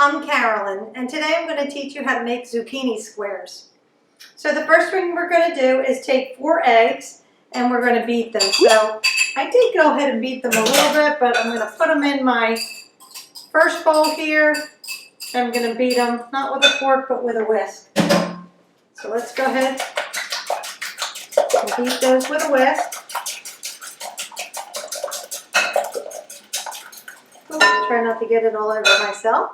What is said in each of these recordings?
I'm Carolyn, and today I'm going to teach you how to make zucchini squares. So the first thing we're going to do is take 4 eggs and we're going to beat them. So I did go ahead and beat them a little bit, but I'm going to put them in my first bowl here. I'm going to beat them, not with a fork, but with a whisk. So let's go ahead and beat those with a whisk. Oops, try not to get it all over myself.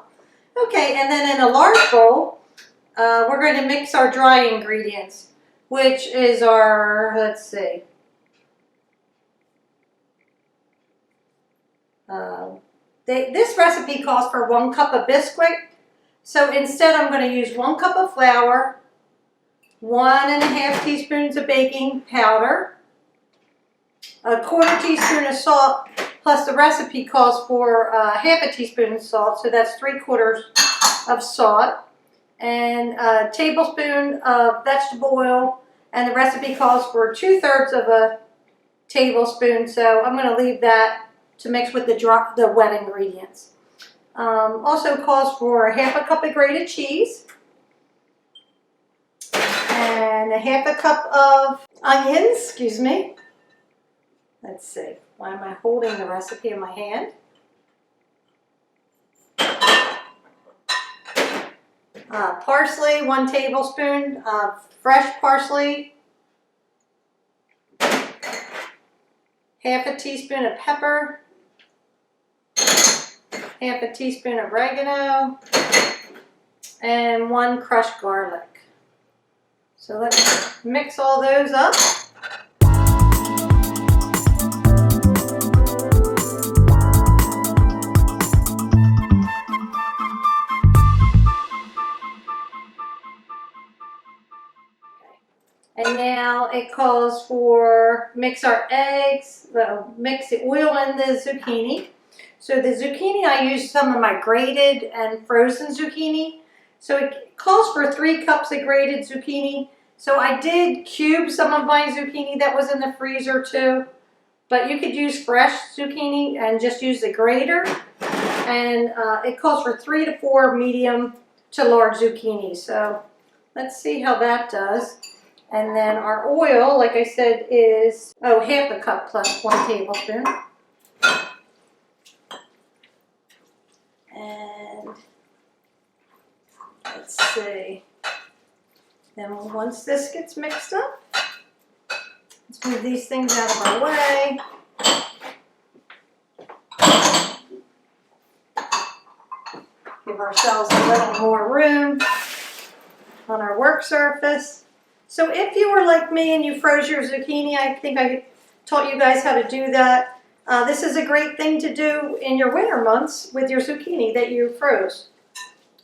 Okay, and then in a large bowl, we're going to mix our dry ingredients, which is our, let's see, this recipe calls for 1 cup of Bisquick. So instead I'm going to use 1 cup of flour, 1½ teaspoons of baking powder, 1/4 teaspoon of salt, plus the recipe calls for ½ teaspoon of salt, so that's 3/4 of salt, and a tablespoon of vegetable oil, and the recipe calls for 2/3 of a tablespoon, so I'm going to leave that to mix with the wet ingredients. Also calls for ½ cup of grated cheese, and ½ cup of onions, excuse me. Let's see, why am I holding the recipe in my hand? Parsley, 1 tablespoon of fresh parsley, ½ teaspoon of pepper, ½ teaspoon of oregano, and 1 crushed garlic. So let's mix all those up. And now it calls for mix our eggs, mix the oil in the zucchini. So the zucchini, I use some of my grated and frozen zucchini. So it calls for 3 cups of grated zucchini. So I did cube some of my zucchini that was in the freezer too. But you could use fresh zucchini and just use the grater. And it calls for 3 to 4 medium to large zucchini. So let's see how that does. And then our oil, like I said, is, ½ cup plus 1 tablespoon. And let's see. Then once this gets mixed up, let's move these things out of our way. Give ourselves a little more room on our work surface. So if you were like me and you froze your zucchini, I think I taught you guys how to do that. This is a great thing to do in your winter months with your zucchini that you froze.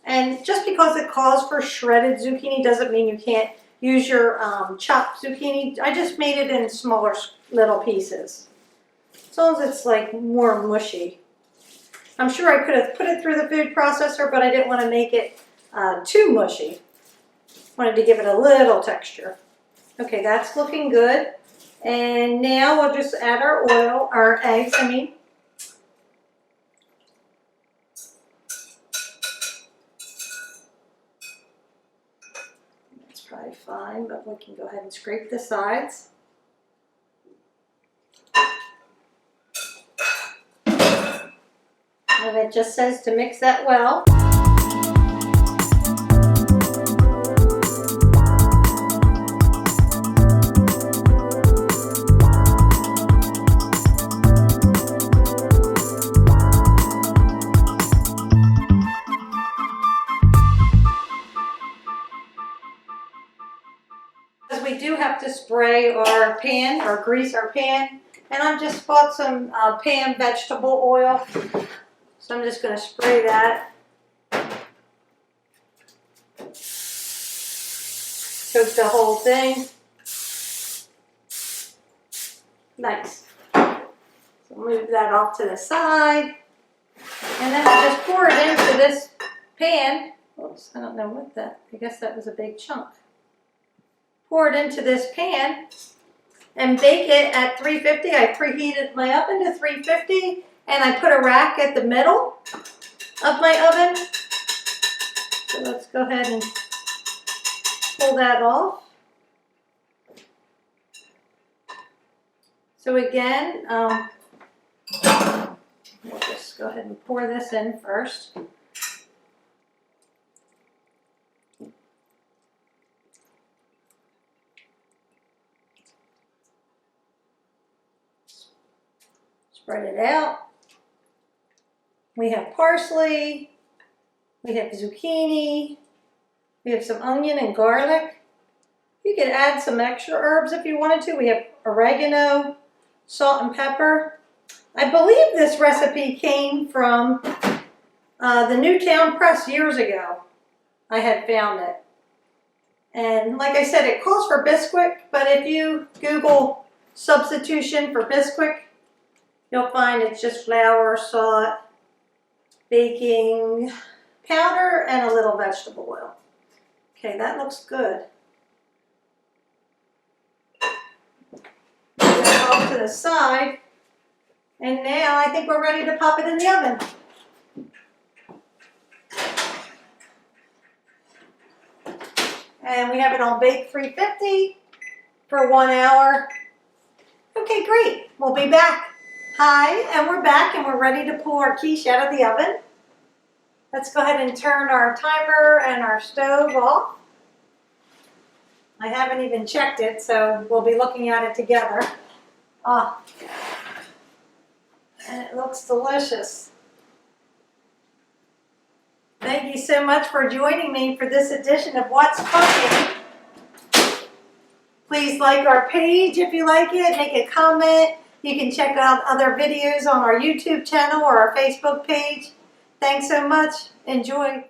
And just because it calls for shredded zucchini doesn't mean you can't use your chopped zucchini. I just made it in smaller little pieces, as long as it's like more mushy. I'm sure I could have put it through the food processor, but I didn't want to make it too mushy. Wanted to give it a little texture. Okay, that's looking good. And now we'll just add our oil, our eggs, I mean. That's probably fine, but we can go ahead and scrape the sides. And it just says to mix that well. We do have to spray our pan or grease our pan, and I've just bought some pan vegetable oil, so I'm just going to spray that. Coat the whole thing. Nice. So move that off to the side, and then I just pour it into this pan. Oops, I don't know what that, I guess that was a big chunk. Pour it into this pan and bake it at 350. I preheated my oven to 350, and I put a rack at the middle of my oven So let's go ahead and pull that off. So again, we'll just go ahead and pour this in first. Spread it out. We have parsley, we have zucchini, we have some onion and garlic. You could add some extra herbs if you wanted to. We have oregano, salt and pepper. I believe this recipe came from the Newtown Press years ago. I had found it. And like I said, it calls for Bisquick, but if you Google substitution for Bisquick, you'll find it's just flour, salt, baking powder, and a little vegetable oil. Okay, that looks good. Put that off to the side. And now I think we're ready to pop it in the oven. And we have it on bake 350 for 1 hour. Okay, great. We'll be back. Hi, and we're back and we're ready to pull our quiche out of the oven. Let's go ahead and turn our timer and our stove off. I haven't even checked it, so we'll be looking at it together. Oh, and it looks delicious. Thank you so much for joining me for this edition of What's Cooking. Please like our page if you like it, make a comment. You can check out other videos on our YouTube channel or our Facebook page. Thanks so much. Enjoy.